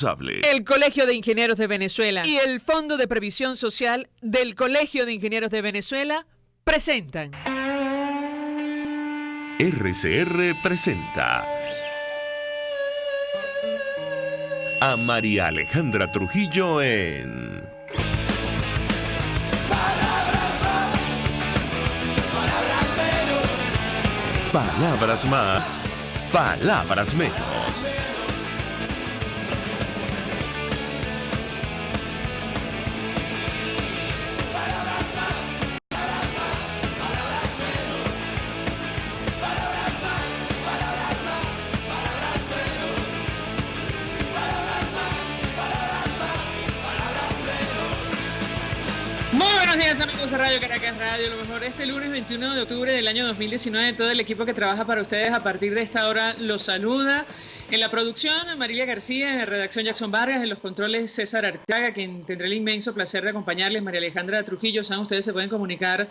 El Colegio de Ingenieros de Venezuela y el Fondo de Previsión Social del Colegio de Ingenieros de Venezuela presentan. RCR presenta a María Alejandra Trujillo en Palabras más, palabras menos. Muy buenos días, amigos de Radio Caracas Radio. Lo mejor este lunes 21 de octubre del año 2019. Todo el equipo que trabaja para ustedes a partir de esta hora los saluda. En la producción, Marilia García. En la redacción, Jackson Vargas. En los controles, César Arteaga, quien tendrá el inmenso placer de acompañarles. María Alejandra Trujillo. Saben, ustedes se pueden comunicar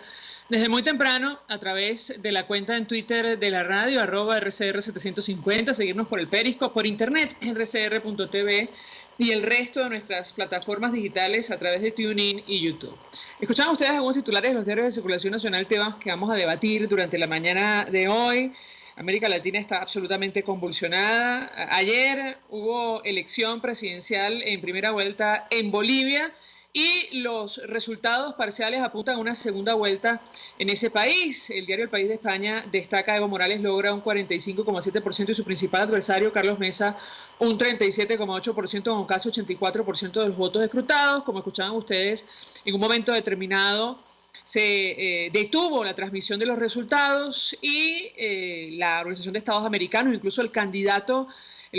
desde muy temprano a través de la cuenta en Twitter de la radio, @RCR750. Seguirnos por el Periscope, por internet, en rcr.tv. Y el resto de nuestras plataformas digitales a través de TuneIn y YouTube. Escuchaban ustedes algunos titulares de los diarios de circulación nacional, temas que vamos a debatir durante la mañana de hoy. América Latina está absolutamente convulsionada. Ayer hubo elección presidencial en primera vuelta en Bolivia y los resultados parciales apuntan a una segunda vuelta en ese país. El diario El País de España destaca: Evo Morales logra un 45,7% y su principal adversario, Carlos Mesa, un 37,8%, con casi 84% de los votos escrutados. Como escuchaban ustedes, en un momento determinado se detuvo la transmisión de los resultados y la Organización de Estados Americanos, incluso el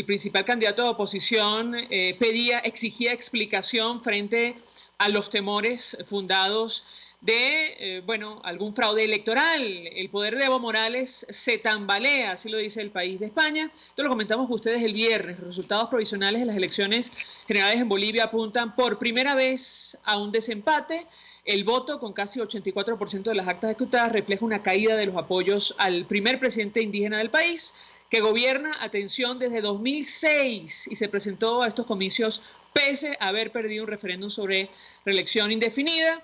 principal candidato de oposición, exigía explicación frente a los temores fundados de, algún fraude electoral. El poder de Evo Morales se tambalea, así lo dice El País de España. Esto lo comentamos con ustedes el viernes. Los resultados provisionales de las elecciones generales en Bolivia apuntan por primera vez a un desempate. El voto, con casi 84% de las actas ejecutadas, refleja una caída de los apoyos al primer presidente indígena del país, que gobierna, atención, desde 2006 y se presentó a estos comicios pese a haber perdido un referéndum sobre reelección indefinida.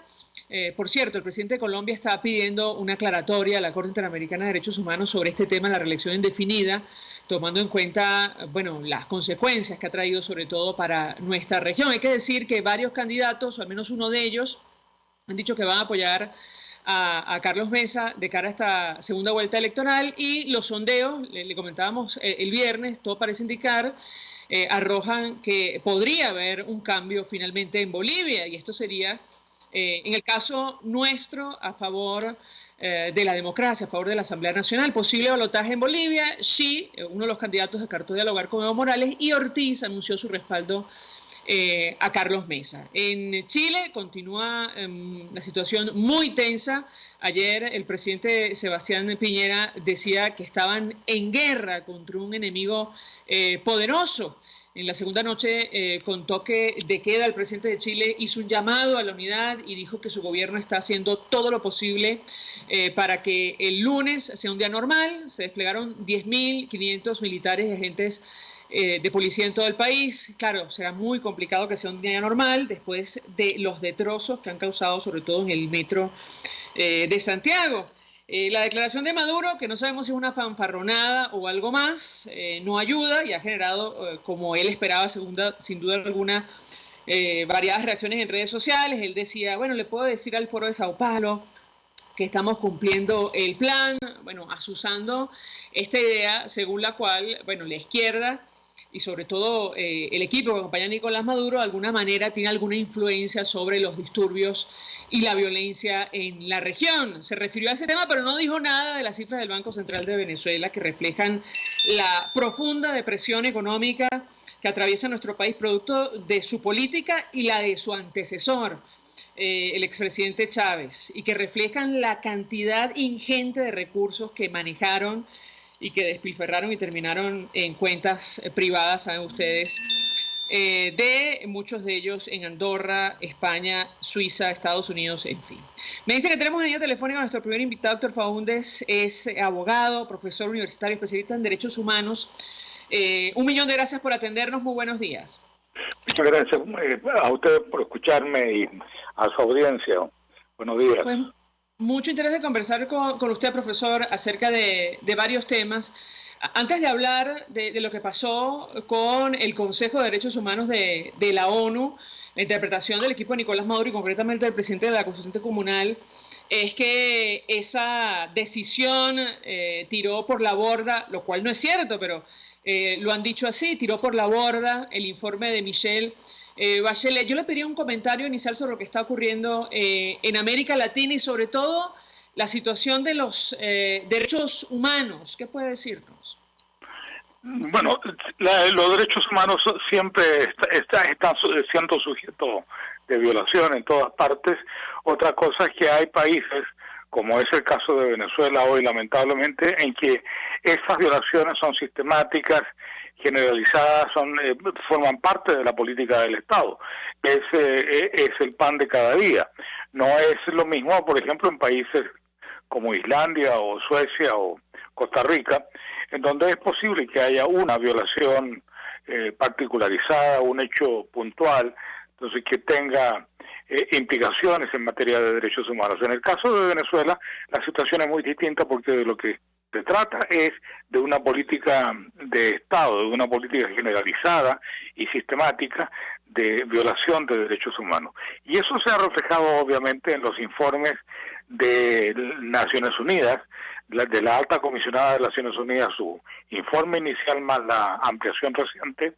Por cierto, el presidente de Colombia está pidiendo una aclaratoria a la Corte Interamericana de Derechos Humanos sobre este tema de la reelección indefinida, tomando en cuenta, las consecuencias que ha traído sobre todo para nuestra región. Hay que decir que varios candidatos, o al menos uno de ellos, han dicho que van a apoyar a Carlos Mesa de cara a esta segunda vuelta electoral, y los sondeos, le comentábamos el viernes, todo parece indicar, arrojan que podría haber un cambio finalmente en Bolivia, y esto sería, en el caso nuestro, a favor de la democracia, a favor de la Asamblea Nacional. Posible balotaje en Bolivia. Sí, uno de los candidatos descartó dialogar con Evo Morales, y Ortiz anunció su respaldo a Carlos Mesa. En Chile continúa la situación muy tensa. Ayer el presidente Sebastián Piñera decía que estaban en guerra contra un enemigo poderoso. En la segunda noche, con toque de queda, el presidente de Chile hizo un llamado a la unidad y dijo que su gobierno está haciendo todo lo posible para que el lunes sea un día normal. Se desplegaron 10.500 militares y agentes de policía en todo el país. Claro, será muy complicado que sea un día normal después de los destrozos que han causado, sobre todo en el metro de Santiago. La declaración de Maduro, que no sabemos si es una fanfarronada o algo más, no ayuda y ha generado, como él esperaba, sin duda alguna, variadas reacciones en redes sociales. Él decía, le puedo decir al Foro de Sao Paulo que estamos cumpliendo el plan, asusando esta idea según la cual, la izquierda y sobre todo el equipo que acompaña a Nicolás Maduro de alguna manera tiene alguna influencia sobre los disturbios y la violencia en la región. Se refirió a ese tema, pero no dijo nada de las cifras del Banco Central de Venezuela, que reflejan la profunda depresión económica que atraviesa nuestro país producto de su política y la de su antecesor, el expresidente Chávez, y que reflejan la cantidad ingente de recursos que manejaron y que despilfarraron y terminaron en cuentas privadas, saben ustedes, de muchos de ellos en Andorra, España, Suiza, Estados Unidos, en fin. Me dice que tenemos en línea telefónica a nuestro primer invitado, Héctor Faúndez, es abogado, profesor universitario, especialista en derechos humanos. 1 millón de gracias por atendernos, muy buenos días. Muchas gracias a usted por escucharme y a su audiencia. Buenos días. Pues, mucho interés de conversar con usted, profesor, acerca de varios temas. Antes de hablar de lo que pasó con el Consejo de Derechos Humanos de la ONU, la interpretación del equipo de Nicolás Maduro y concretamente del presidente de la Constituyente Comunal, es que esa decisión tiró por la borda, lo cual no es cierto, pero lo han dicho así, tiró por la borda el informe de Michelle Bachelet. Yo le pediría un comentario inicial sobre lo que está ocurriendo en América Latina y sobre todo la situación de los derechos humanos. ¿Qué puede decirnos? Bueno, los derechos humanos siempre están siendo sujetos de violación en todas partes. Otra cosa es que hay países, como es el caso de Venezuela hoy, lamentablemente, en que esas violaciones son sistemáticas, generalizadas, forman parte de la política del Estado. Es el pan de cada día. No es lo mismo, por ejemplo, en países como Islandia o Suecia o Costa Rica, en donde es posible que haya una violación particularizada, un hecho puntual, entonces que tenga implicaciones en materia de derechos humanos. En el caso de Venezuela, la situación es muy distinta porque de lo que se trata es de una política de Estado, de una política generalizada y sistemática de violación de derechos humanos. Y eso se ha reflejado obviamente en los informes de Naciones Unidas, de la alta comisionada de Naciones Unidas, su informe inicial más la ampliación reciente,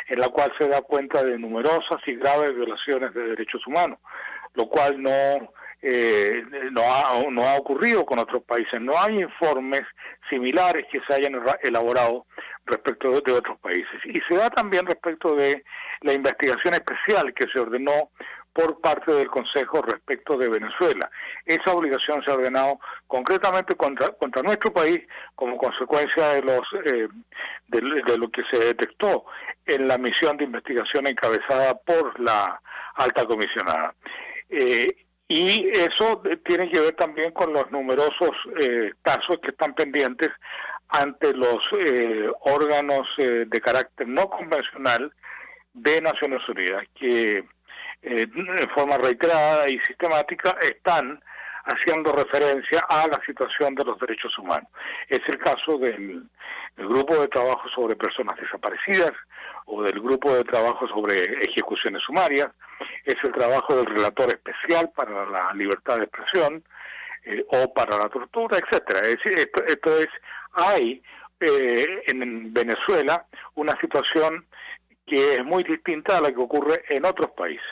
en la cual se da cuenta de numerosas y graves violaciones de derechos humanos, lo cual no ha ocurrido con otros países. No hay informes similares que se hayan elaborado respecto de otros países. Y se da también respecto de la investigación especial que se ordenó por parte del Consejo respecto de Venezuela. Esa obligación se ha ordenado concretamente contra nuestro país como consecuencia de lo que se detectó en la misión de investigación encabezada por la alta comisionada. Y eso tiene que ver también con los numerosos casos que están pendientes ante los órganos de carácter no convencional de Naciones Unidas, que en forma reiterada y sistemática están haciendo referencia a la situación de los derechos humanos. Es el caso del grupo de trabajo sobre personas desaparecidas o del grupo de trabajo sobre ejecuciones sumarias, es el trabajo del relator especial para la libertad de expresión o para la tortura, etcétera. Es decir, hay en Venezuela una situación que es muy distinta a la que ocurre en otros países.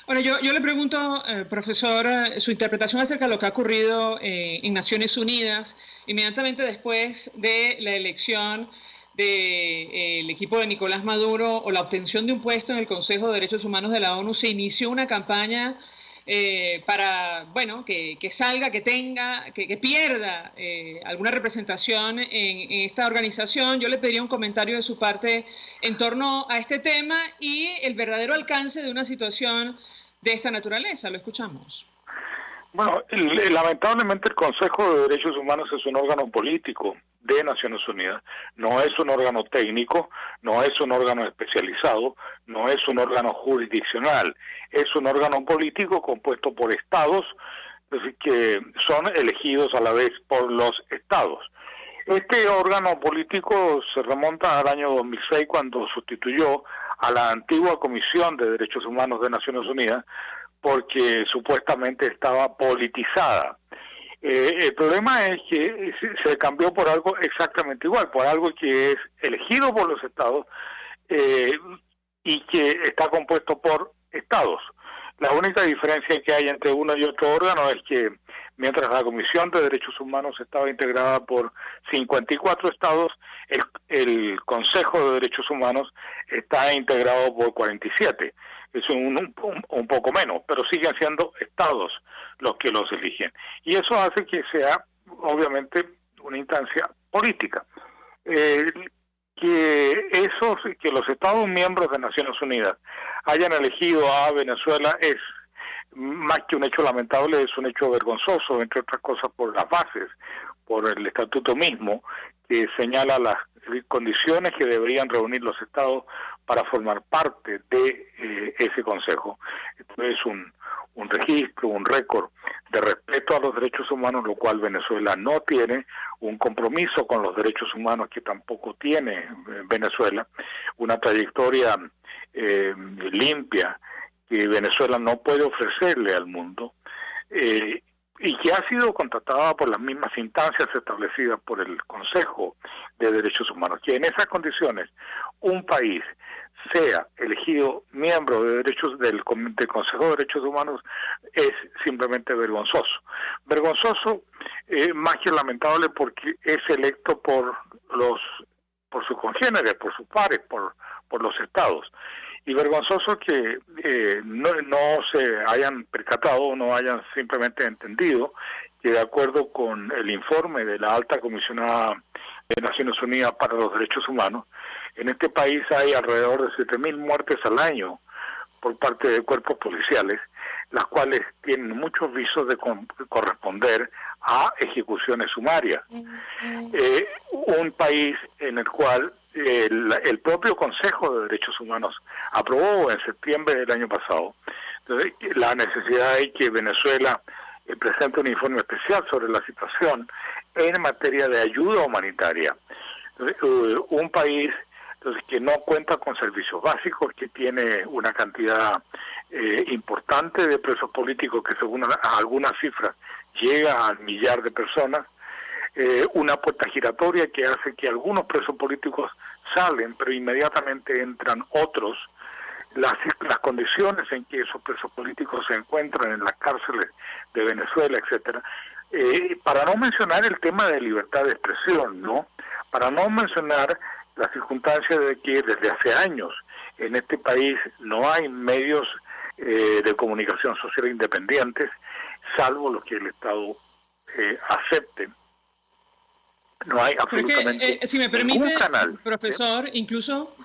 Bueno, yo le pregunto, profesor, su interpretación acerca de lo que ha ocurrido en Naciones Unidas inmediatamente después de la elección del equipo de Nicolás Maduro o la obtención de un puesto en el Consejo de Derechos Humanos de la ONU. Se inició una campaña para, bueno, que salga, que pierda alguna representación en esta organización. Yo le pediría un comentario de su parte en torno a este tema y el verdadero alcance de una situación de esta naturaleza. Lo escuchamos. Bueno, lamentablemente el Consejo de Derechos Humanos es un órgano político de Naciones Unidas, no es un órgano técnico, no es un órgano especializado, no es un órgano jurisdiccional, es un órgano político compuesto por estados que son elegidos a la vez por los estados. Este órgano político se remonta al año 2006 cuando sustituyó a la antigua Comisión de Derechos Humanos de Naciones Unidas porque supuestamente estaba politizada. El problema es que se cambió por algo exactamente igual, por algo que es elegido por los estados y que está compuesto por estados. La única diferencia que hay entre uno y otro órgano es que mientras la Comisión de Derechos Humanos estaba integrada por 54 estados, el Consejo de Derechos Humanos está integrado por 47. Es un poco menos, pero siguen siendo estados los que los eligen. Y eso hace que sea, obviamente, una instancia política. Que los Estados miembros de Naciones Unidas hayan elegido a Venezuela es más que un hecho lamentable, es un hecho vergonzoso, entre otras cosas por las bases, por el estatuto mismo, que señala las condiciones que deberían reunir los estados para formar parte de ese consejo. Esto es un registro, un récord de respeto a los derechos humanos, lo cual Venezuela no tiene, un compromiso con los derechos humanos que tampoco tiene Venezuela, una trayectoria limpia que Venezuela no puede ofrecerle al mundo, y que ha sido contratada por las mismas instancias establecidas por el Consejo de Derechos Humanos. Que en esas condiciones un país sea elegido miembro de del Consejo de Derechos Humanos es simplemente vergonzoso. Vergonzoso, más que lamentable, porque es electo por sus congéneres, por sus pares, por los estados. Y vergonzoso que no se hayan percatado, no hayan simplemente entendido que, de acuerdo con el informe de la Alta Comisionada de Naciones Unidas para los Derechos Humanos, en este país hay alrededor de 7.000 muertes al año por parte de cuerpos policiales, las cuales tienen muchos visos de corresponder a ejecuciones sumarias. Un país en el cual el propio Consejo de Derechos Humanos aprobó en septiembre del año pasado la necesidad de que Venezuela presente un informe especial sobre la situación en materia de ayuda humanitaria. Un país que no cuenta con servicios básicos, que tiene una cantidad importante de presos políticos que, según algunas cifras, llega al 1.000.000 de personas, una puerta giratoria que hace que algunos presos políticos salen, pero inmediatamente entran otros, las condiciones en que esos presos políticos se encuentran en las cárceles de Venezuela, etcétera, para no mencionar el tema de libertad de expresión, ¿no? Para no mencionar la circunstancia de que desde hace años en este país no hay medios de comunicación social independientes, salvo los que el Estado acepte. No hay absolutamente si me permite, ningún canal. Profesor, incluso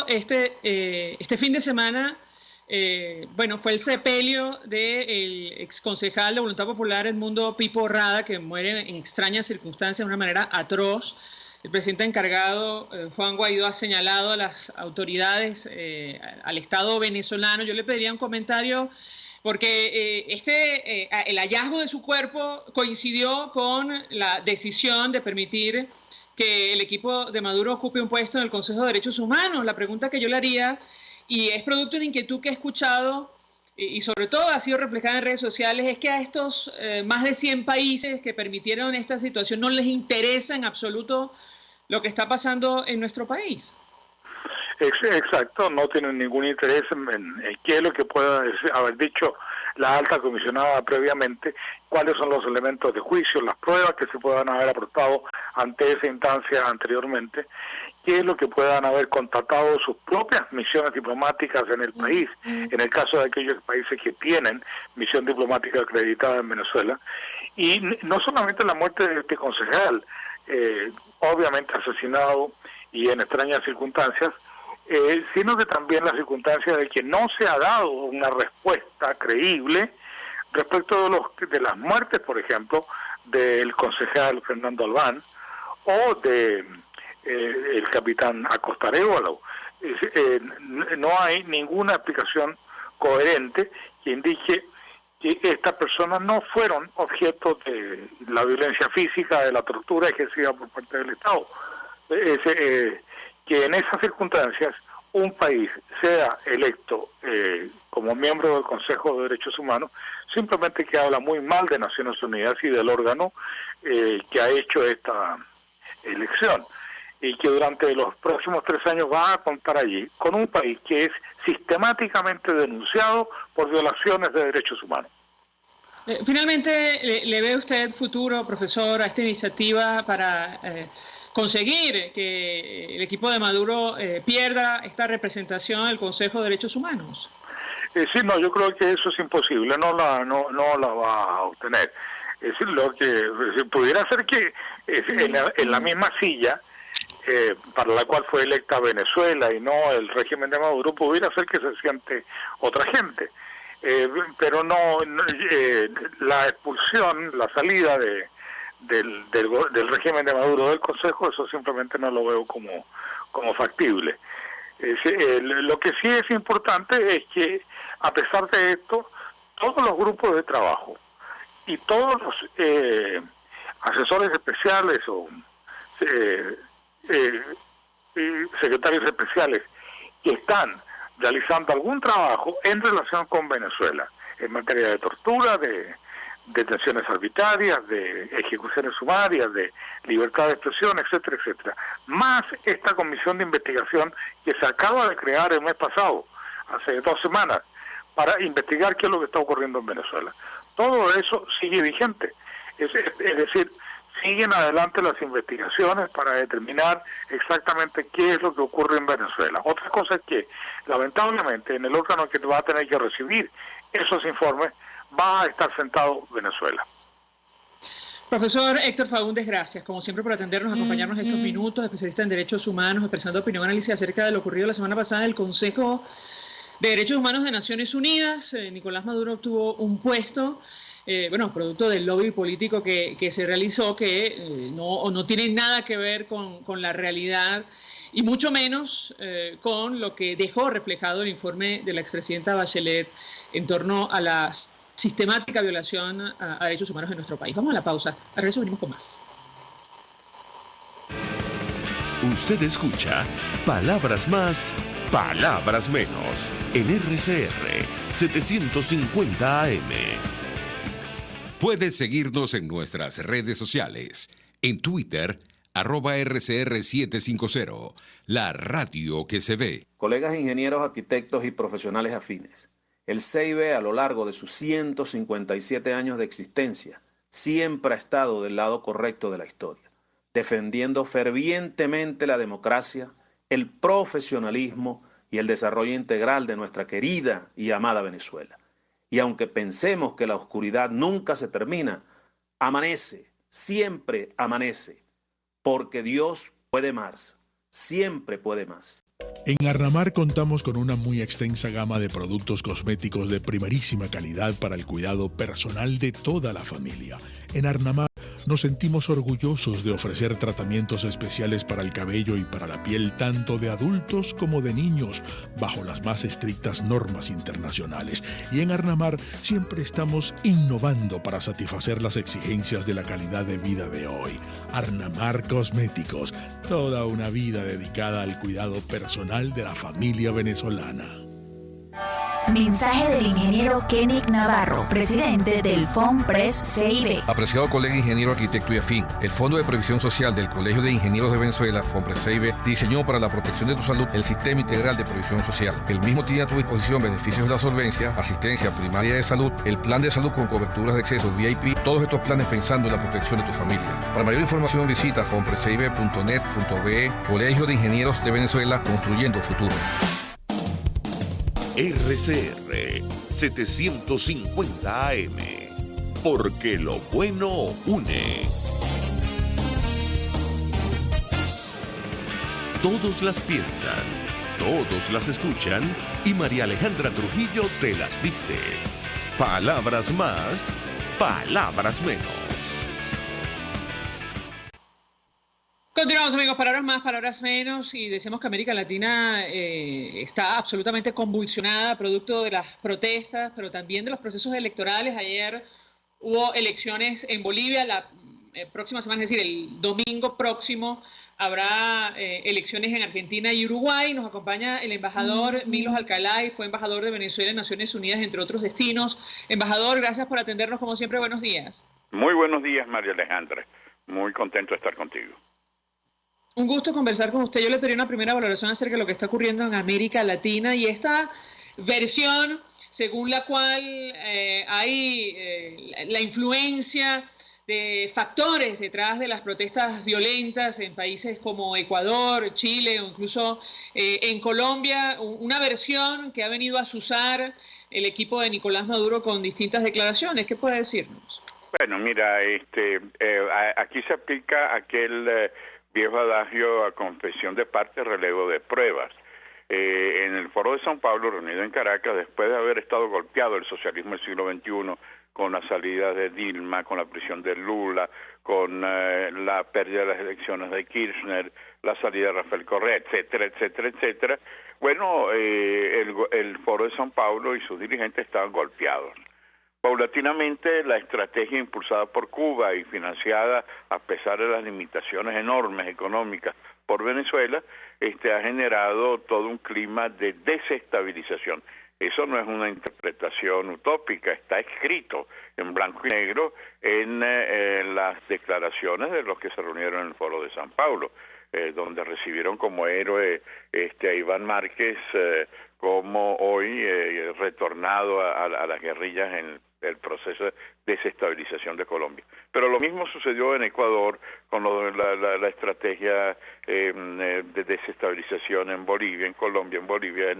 este fin de semana, fue el sepelio del exconcejal de Voluntad Popular Edmundo Pipo Rada, que muere en extrañas circunstancias de una manera atroz. El presidente encargado, Juan Guaidó, ha señalado a las autoridades, al Estado venezolano. Yo le pediría un comentario, porque el hallazgo de su cuerpo coincidió con la decisión de permitir que el equipo de Maduro ocupe un puesto en el Consejo de Derechos Humanos. La pregunta que yo le haría, y es producto de una inquietud que he escuchado, y sobre todo ha sido reflejada en redes sociales, es que a estos más de 100 países que permitieron esta situación no les interesa en absoluto lo que está pasando en nuestro país. Exacto, no tienen ningún interés en qué es lo que pueda haber dicho la alta comisionada previamente, cuáles son los elementos de juicio, las pruebas que se puedan haber aportado ante esa instancia anteriormente, qué es lo que puedan haber contratado sus propias misiones diplomáticas en el país, en el caso de aquellos países que tienen misión diplomática acreditada en Venezuela. Y no solamente la muerte de este concejal, obviamente asesinado y en extrañas circunstancias, sino que también la circunstancia de que no se ha dado una respuesta creíble respecto de las muertes, por ejemplo, del concejal Fernando Albán o de el capitán Acosta Arévalo. No hay ninguna explicación coherente que indique que estas personas no fueron objeto de la violencia física, de la tortura ejercida por parte del Estado. Que en esas circunstancias un país sea electo como miembro del Consejo de Derechos Humanos, simplemente que habla muy mal de Naciones Unidas y del órgano que ha hecho esta elección, y que durante los próximos 3 años va a contar allí con un país que es sistemáticamente denunciado por violaciones de derechos humanos. Finalmente, ¿le ve usted futuro, profesor, a esta iniciativa para conseguir que el equipo de Maduro pierda esta representación del Consejo de Derechos Humanos? Sí, no, yo creo que eso es imposible, no la va a obtener. Es decir, lo que pudiera ser que en la misma silla para la cual fue electa Venezuela y no el régimen de Maduro, pudiera ser que se siente otra gente. Pero la expulsión, la salida del régimen de Maduro del Consejo, eso simplemente no lo veo como factible. Lo que sí es importante es que, a pesar de esto, todos los grupos de trabajo y todos los asesores especiales o secretarios especiales que están realizando algún trabajo en relación con Venezuela, en materia de tortura, de detenciones arbitrarias, de ejecuciones sumarias, de libertad de expresión, etcétera, etcétera, más esta comisión de investigación que se acaba de crear el mes pasado, hace 2 semanas, para investigar qué es lo que está ocurriendo en Venezuela. Todo eso sigue vigente, es decir, siguen adelante las investigaciones para determinar exactamente qué es lo que ocurre en Venezuela. Otra cosa es que, lamentablemente, en el órgano que va a tener que recibir esos informes, va a estar sentado Venezuela. Profesor Héctor Faúndez, gracias, como siempre, por atendernos, acompañarnos estos minutos, especialista en derechos humanos, expresando opinión, análisis acerca de lo ocurrido la semana pasada en el Consejo de Derechos Humanos de Naciones Unidas. Nicolás Maduro obtuvo un puesto, producto del lobby político que se realizó, que no tiene nada que ver con la realidad, y mucho menos con lo que dejó reflejado el informe de la expresidenta Bachelet en torno a la sistemática violación a derechos humanos en nuestro país. Vamos a la pausa, a regreso venimos con más. Usted escucha Palabras Más, Palabras Menos en RCR 750 AM. Puedes seguirnos en nuestras redes sociales. En Twitter, @RCR750, la radio que se ve. Colegas ingenieros, arquitectos y profesionales afines, el CIB, a lo largo de sus 157 años de existencia, siempre ha estado del lado correcto de la historia, defendiendo fervientemente la democracia, el profesionalismo y el desarrollo integral de nuestra querida y amada Venezuela. Y aunque pensemos que la oscuridad nunca se termina, amanece, siempre amanece, porque Dios puede más, siempre puede más. En Arnamar contamos con una muy extensa gama de productos cosméticos de primerísima calidad para el cuidado personal de toda la familia. En Arnamar nos sentimos orgullosos de ofrecer tratamientos especiales para el cabello y para la piel, tanto de adultos como de niños, bajo las más estrictas normas internacionales. Y en Arnamar siempre estamos innovando para satisfacer las exigencias de la calidad de vida de hoy. Arnamar Cosméticos, toda una vida dedicada al cuidado personal de la familia venezolana. Mensaje del ingeniero Kenick Navarro, presidente del FONPRES CIB. Apreciado colega ingeniero, arquitecto y afín, el Fondo de Previsión Social del Colegio de Ingenieros de Venezuela, FONPRES CIB, diseñó para la protección de tu salud el Sistema Integral de Previsión Social. El mismo tiene a tu disposición beneficios de la solvencia, asistencia primaria de salud, el plan de salud con coberturas de acceso VIP, todos estos planes pensando en la protección de tu familia. Para mayor información visita fonprescibe.net.be. Colegio de Ingenieros de Venezuela, construyendo futuro. RCR 750 AM, porque lo bueno une. Todos las piensan, todos las escuchan y María Alejandra Trujillo te las dice. Palabras más, palabras menos. Continuamos, amigos, palabras más, palabras menos, y decimos que América Latina está absolutamente convulsionada, producto de las protestas, pero también de los procesos electorales. Ayer hubo elecciones en Bolivia, la próxima semana, es decir, el domingo próximo, habrá elecciones en Argentina y Uruguay. Nos acompaña el embajador Milos Alcalá, fue embajador de Venezuela en Naciones Unidas, entre otros destinos. Embajador, gracias por atendernos, como siempre, buenos días. Muy buenos días, María Alejandra. Muy contento de estar contigo. Un gusto conversar con usted. Yo le pedí una primera valoración acerca de lo que está ocurriendo en América Latina y esta versión según la cual hay la influencia de factores detrás de las protestas violentas en países como Ecuador, Chile o incluso en Colombia, una versión que ha venido a azuzar el equipo de Nicolás Maduro con distintas declaraciones. ¿Qué puede decirnos? Bueno, mira, aquí se aplica aquel viejo adagio a confesión de parte, relevo de pruebas. En el Foro de São Paulo, reunido en Caracas, después de haber estado golpeado el socialismo del siglo XXI, con la salida de Dilma, con la prisión de Lula, con la pérdida de las elecciones de Kirchner, la salida de Rafael Correa, etcétera, etcétera, etcétera, Bueno, el Foro de Sao Paulo y sus dirigentes estaban golpeados. Paulatinamente, la estrategia impulsada por Cuba y financiada a pesar de las limitaciones enormes económicas por Venezuela, ha generado todo un clima de desestabilización. Eso no es una interpretación utópica, está escrito en blanco y negro en las declaraciones de los que se reunieron en el Foro de Sao Paulo, donde recibieron como héroe a Iván Márquez, como hoy retornado a las guerrillas en el proceso de desestabilización de Colombia. Pero lo mismo sucedió en Ecuador con la estrategia de desestabilización en Bolivia, en Colombia, en Bolivia,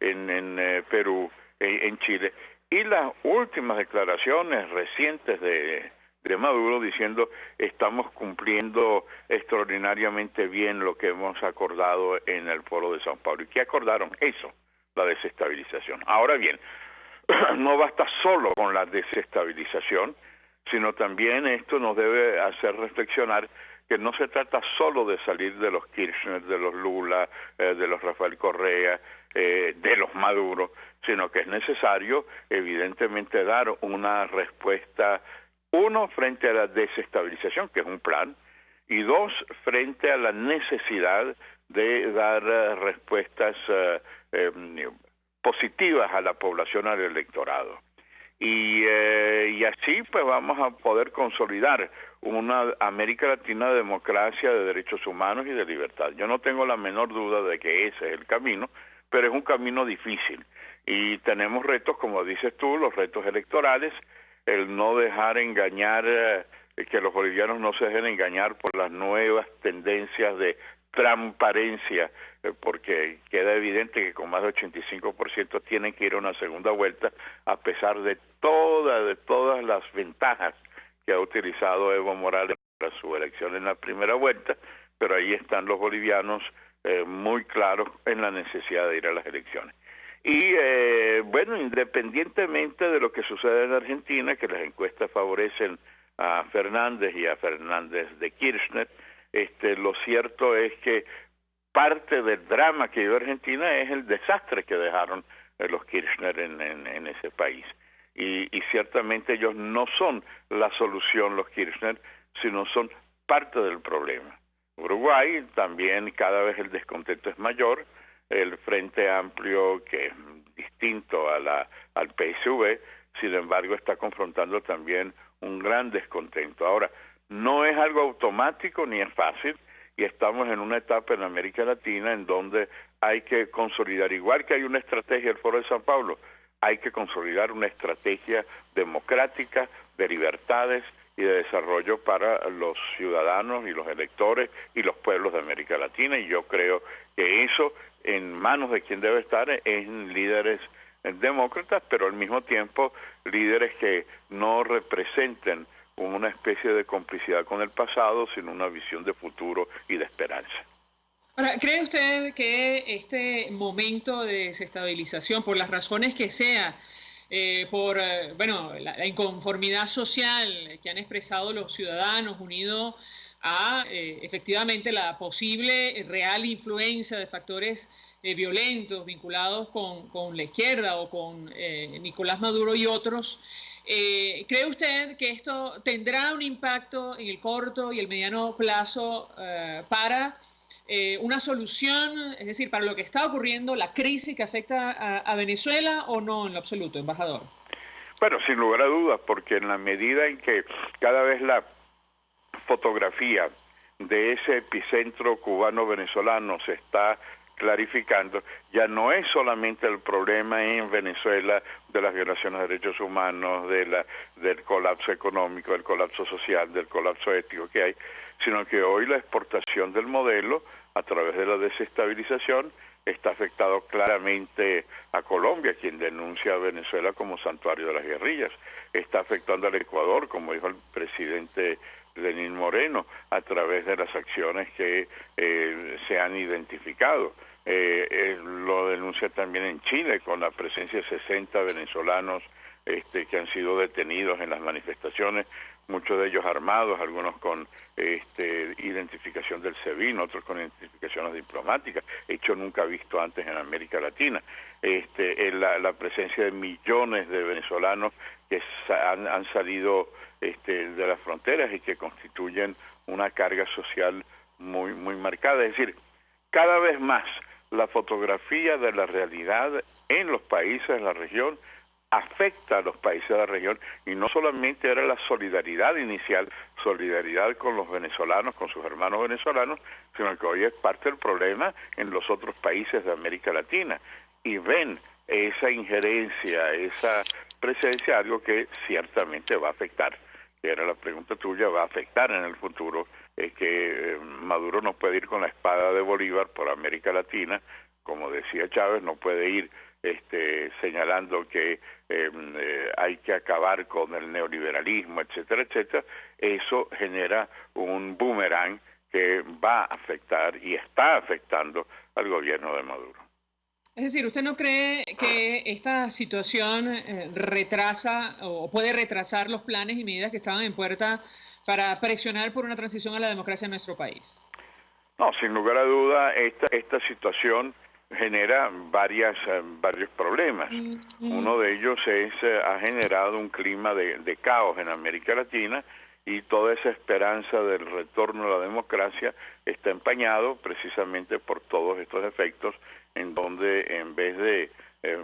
en Perú, en Chile. Y las últimas declaraciones recientes de Maduro diciendo estamos cumpliendo extraordinariamente bien lo que hemos acordado en el Foro de Sao Paulo. ¿Y qué acordaron? Eso, la desestabilización. Ahora bien, no basta solo con la desestabilización, sino también esto nos debe hacer reflexionar que no se trata solo de salir de los Kirchner, de los Lula, de los Rafael Correa, de los Maduro, sino que es necesario evidentemente dar una respuesta, uno, frente a la desestabilización, que es un plan, y dos, frente a la necesidad de dar respuestas positivas a la población, al electorado. Y así pues vamos a poder consolidar una América Latina de democracia, de derechos humanos y de libertad. Yo no tengo la menor duda de que ese es el camino, pero es un camino difícil. Y tenemos retos, como dices tú, los retos electorales, el no dejar engañar, que los bolivianos no se dejen engañar por las nuevas tendencias de transparencia, porque queda evidente que con más de 85% tienen que ir a una segunda vuelta, a pesar de todas las ventajas que ha utilizado Evo Morales para su elección en la primera vuelta, pero ahí están los bolivianos muy claros en la necesidad de ir a las elecciones. Y bueno, independientemente de lo que sucede en Argentina, que las encuestas favorecen a Fernández y a Fernández de Kirchner, lo cierto es que parte del drama que vive Argentina es el desastre que dejaron los Kirchner en ese país. Y ciertamente ellos no son la solución, los Kirchner, sino son parte del problema. Uruguay también cada vez el descontento es mayor, el Frente Amplio, que es distinto al PSV, sin embargo está confrontando también un gran descontento. Ahora, no es algo automático ni es fácil, y estamos en una etapa en América Latina en donde hay que consolidar, igual que hay una estrategia del Foro de Sao Paulo, hay que consolidar una estrategia democrática de libertades y de desarrollo para los ciudadanos y los electores y los pueblos de América Latina, y yo creo que eso en manos de quien debe estar es en líderes demócratas, pero al mismo tiempo líderes que no representen una especie de complicidad con el pasado, sino una visión de futuro y de esperanza. Ahora, ¿cree usted que este momento de desestabilización, por las razones que sea, por la inconformidad social que han expresado los ciudadanos unido a efectivamente la posible real influencia de factores violentos vinculados con la izquierda o con Nicolás Maduro y otros, ¿cree usted que esto tendrá un impacto en el corto y el mediano plazo para una solución, es decir, para lo que está ocurriendo, la crisis que afecta a Venezuela, o no en lo absoluto, embajador? Bueno, sin lugar a dudas, porque en la medida en que cada vez la fotografía de ese epicentro cubano-venezolano se está clarificando, ya no es solamente el problema en Venezuela de las violaciones de derechos humanos, del colapso económico, del colapso social, del colapso ético que hay, sino que hoy la exportación del modelo a través de la desestabilización está afectado claramente a Colombia, quien denuncia a Venezuela como santuario de las guerrillas, está afectando al Ecuador, como dijo el presidente Lenín Moreno, a través de las acciones que se han identificado. Lo denuncia también en Chile, con la presencia de 60 venezolanos que han sido detenidos en las manifestaciones muchos de ellos armados, algunos con identificación del SEBIN, otros con identificaciones diplomáticas, hecho nunca visto antes en América Latina. La presencia de millones de venezolanos que han salido de las fronteras y que constituyen una carga social muy, muy marcada. Es decir, cada vez más la fotografía de la realidad en los países de la región afecta a los países de la región, y no solamente era la solidaridad inicial, solidaridad con los venezolanos, con sus hermanos venezolanos, sino que hoy es parte del problema en los otros países de América Latina, y ven esa injerencia, esa presencia, algo que ciertamente va a afectar, que era la pregunta tuya, va a afectar en el futuro, que Maduro no puede ir con la espada de Bolívar por América Latina, como decía Chávez, no puede ir señalando que hay que acabar con el neoliberalismo, etcétera, etcétera. Eso genera un boomerang que va a afectar y está afectando al gobierno de Maduro. Es decir, ¿usted no cree que esta situación retrasa o puede retrasar los planes y medidas que estaban en puerta para presionar por una transición a la democracia en nuestro país? No, sin lugar a duda, esta situación genera varios problemas. Uno de ellos ha generado un clima de caos en América Latina, y toda esa esperanza del retorno a la democracia está empañado precisamente por todos estos efectos, en donde en vez de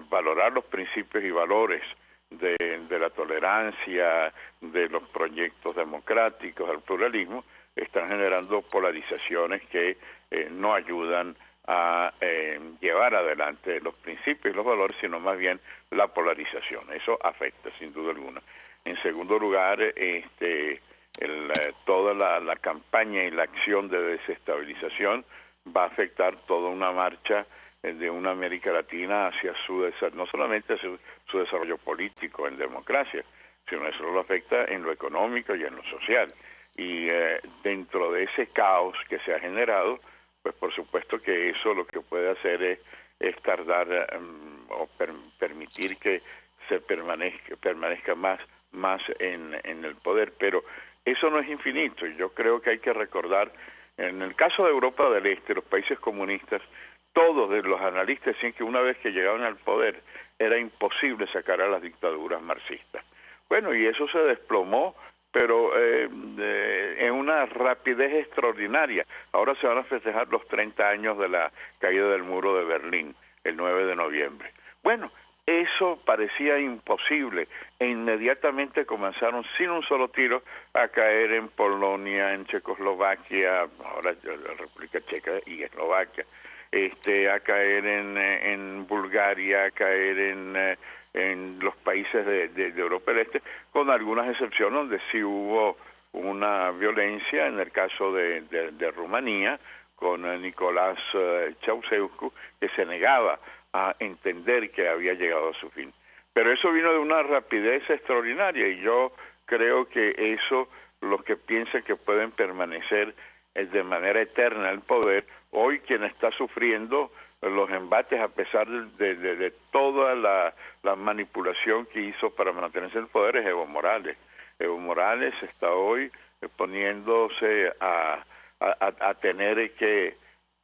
valorar los principios y valores de la tolerancia, de los proyectos democráticos, del pluralismo, están generando polarizaciones que no ayudan a llevar adelante los principios y los valores, sino más bien la polarización. Eso afecta sin duda alguna. En segundo lugar, toda la campaña y la acción de desestabilización va a afectar toda una marcha de una América Latina hacia no solamente hacia su desarrollo político en democracia, sino eso lo afecta en lo económico y en lo social. Y dentro de ese caos que se ha generado, pues por supuesto que eso lo que puede hacer es tardar o permitir que se permanezca más en el poder, pero eso no es infinito, y yo creo que hay que recordar, en el caso de Europa del Este, los países comunistas, todos los analistas decían que una vez que llegaban al poder era imposible sacar a las dictaduras marxistas. Bueno, y eso se desplomó, pero en una rapidez extraordinaria. Ahora se van a festejar los 30 años de la caída del muro de Berlín, el 9 de noviembre. Bueno, eso parecía imposible, e inmediatamente comenzaron sin un solo tiro a caer en Polonia, en Checoslovaquia, ahora la República Checa y Eslovaquia, a caer en Bulgaria, a caer en los países de Europa del Este, con algunas excepciones donde sí hubo una violencia, en el caso de Rumanía, con Nicolás Ceausescu, que se negaba a entender que había llegado a su fin. Pero eso vino de una rapidez extraordinaria, y yo creo que eso, los que piensan que pueden permanecer de manera eterna el poder, hoy quien está sufriendo los embates a pesar de toda la manipulación que hizo para mantenerse en el poder es Evo Morales. Evo Morales está hoy poniéndose a tener que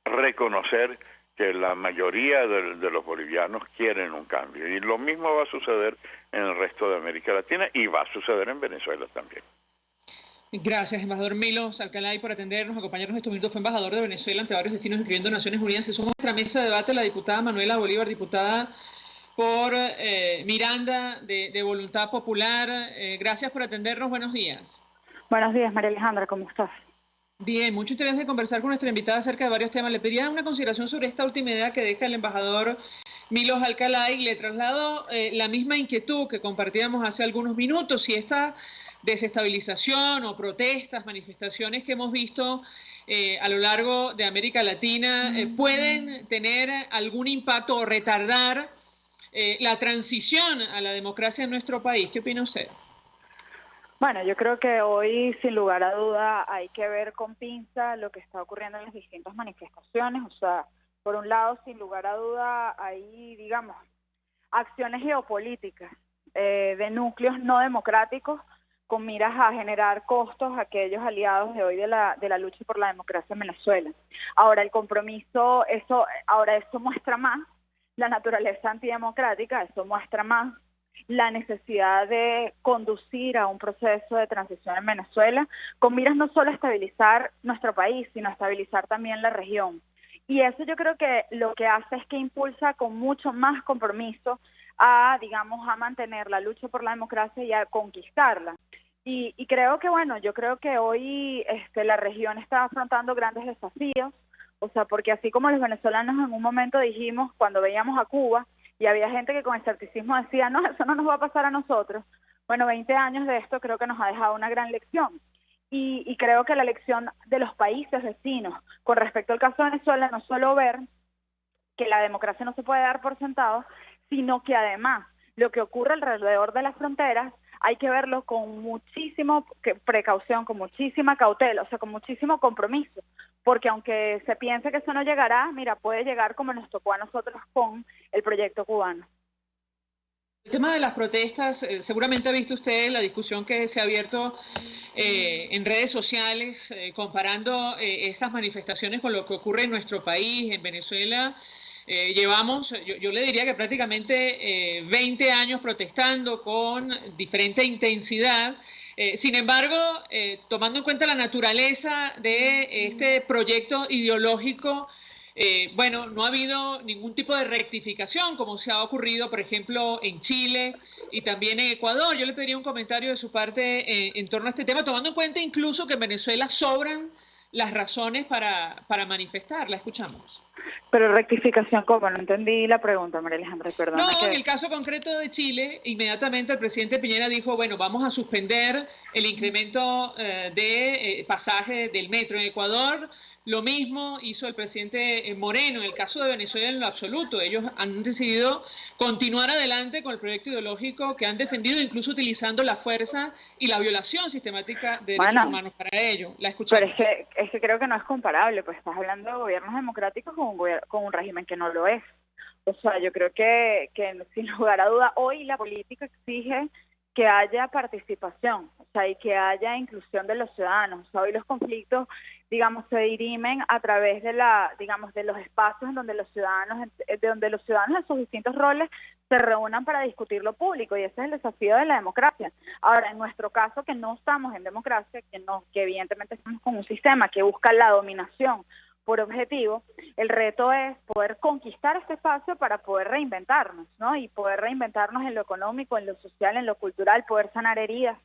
reconocer que la mayoría de los bolivianos quieren un cambio, y lo mismo va a suceder en el resto de América Latina, y va a suceder en Venezuela también. Gracias, embajador Milos Alcalay, por atendernos, acompañarnos estos minutos. Fue embajador de Venezuela ante varios destinos, incluyendo Naciones Unidas. Se suma a nuestra mesa de debate la diputada Manuela Bolívar, diputada por Miranda de Voluntad Popular. Gracias por atendernos. Buenos días. Buenos días, María Alejandra. ¿Cómo estás? Bien, mucho interés de conversar con nuestra invitada acerca de varios temas. Le pediría una consideración sobre esta última idea que deja el embajador Milos Alcalay. Le traslado la misma inquietud que compartíamos hace algunos minutos, si esta desestabilización o protestas, manifestaciones que hemos visto a lo largo de América Latina pueden tener algún impacto o retardar la transición a la democracia en nuestro país. ¿Qué opina usted? Bueno, yo creo que hoy, sin lugar a duda, hay que ver con pinza lo que está ocurriendo en las distintas manifestaciones. O sea, por un lado, sin lugar a duda, hay, digamos, acciones geopolíticas de núcleos no democráticos con miras a generar costos a aquellos aliados de hoy de la lucha por la democracia en Venezuela. Ahora, el compromiso, eso muestra más la naturaleza antidemocrática, eso muestra más la necesidad de conducir a un proceso de transición en Venezuela, con miras no solo a estabilizar nuestro país, sino a estabilizar también la región. Y eso yo creo que lo que hace es que impulsa con mucho más compromiso a mantener la lucha por la democracia y a conquistarla. Y creo que, yo creo que hoy la región está afrontando grandes desafíos, o sea, porque así como los venezolanos en un momento dijimos, cuando veíamos a Cuba, y había gente que con escepticismo decía, no, eso no nos va a pasar a nosotros. Bueno, 20 años de esto creo que nos ha dejado una gran lección. Y creo que la lección de los países vecinos, con respecto al caso de Venezuela, no solo ver que la democracia no se puede dar por sentado, sino que además lo que ocurre alrededor de las fronteras hay que verlo con muchísima precaución, con muchísima cautela, o sea, con muchísimo compromiso, porque aunque se piense que eso no llegará, mira, puede llegar como nos tocó a nosotros con el proyecto cubano. El tema de las protestas, seguramente ha visto usted la discusión que se ha abierto en redes sociales, comparando estas manifestaciones con lo que ocurre en nuestro país, en Venezuela. Llevamos, yo le diría que prácticamente 20 años protestando con diferente intensidad. Sin embargo, tomando en cuenta la naturaleza de este proyecto ideológico, no ha habido ningún tipo de rectificación, como se ha ocurrido, por ejemplo, en Chile y también en Ecuador. Yo le pediría un comentario de su parte en torno a este tema, tomando en cuenta incluso que en Venezuela sobran las razones para manifestar. La escuchamos. Pero rectificación, ¿cómo? No entendí la pregunta, María Alejandra, perdón. No, en el caso concreto de Chile, inmediatamente el presidente Piñera dijo, vamos a suspender el incremento de pasaje del metro. En Ecuador, lo mismo hizo el presidente Moreno. En el caso de Venezuela, en lo absoluto, ellos han decidido continuar adelante con el proyecto ideológico que han defendido, incluso utilizando la fuerza y la violación sistemática de derechos humanos para ello. La escuchamos. Pero es que creo que no es comparable, pues estás hablando de gobiernos democráticos con un régimen que no lo es. O sea, yo creo que sin lugar a duda, hoy la política exige que haya participación, o sea, y que haya inclusión de los ciudadanos. O sea, hoy los conflictos, se dirimen a través de de los espacios en donde los ciudadanos en sus distintos roles se reúnan para discutir lo público, y ese es el desafío de la democracia. Ahora, en nuestro caso, que no estamos en democracia, que evidentemente estamos con un sistema que busca la dominación por objetivo, el reto es poder conquistar este espacio para poder reinventarnos, ¿no? Y poder reinventarnos en lo económico, en lo social, en lo cultural, poder sanar heridas.